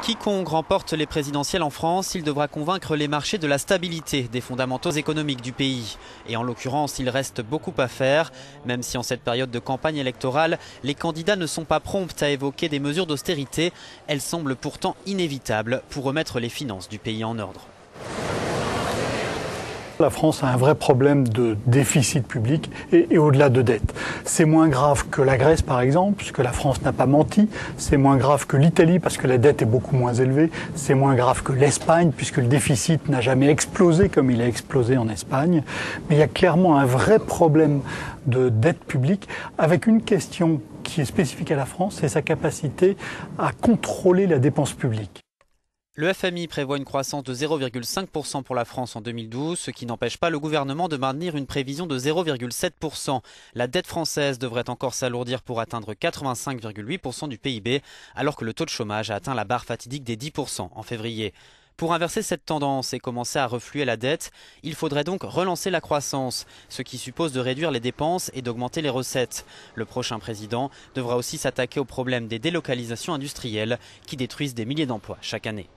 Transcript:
Quiconque remporte les présidentielles en France, il devra convaincre les marchés de la stabilité des fondamentaux économiques du pays. Et en l'occurrence, il reste beaucoup à faire, même si en cette période de campagne électorale, les candidats ne sont pas prompts à évoquer des mesures d'austérité. Elles semblent pourtant inévitables pour remettre les finances du pays en ordre. La France a un vrai problème de déficit public et au-delà de dette. C'est moins grave que la Grèce par exemple, puisque la France n'a pas menti. C'est moins grave que l'Italie parce que la dette est beaucoup moins élevée. C'est moins grave que l'Espagne puisque le déficit n'a jamais explosé comme il a explosé en Espagne. Mais il y a clairement un vrai problème de dette publique avec une question qui est spécifique à la France, c'est sa capacité à contrôler la dépense publique. Le FMI prévoit une croissance de 0,5% pour la France en 2012, ce qui n'empêche pas le gouvernement de maintenir une prévision de 0,7%. La dette française devrait encore s'alourdir pour atteindre 85,8% du PIB, alors que le taux de chômage a atteint la barre fatidique des 10% en février. Pour inverser cette tendance et commencer à refluer la dette, il faudrait donc relancer la croissance, ce qui suppose de réduire les dépenses et d'augmenter les recettes. Le prochain président devra aussi s'attaquer au problème des délocalisations industrielles qui détruisent des milliers d'emplois chaque année.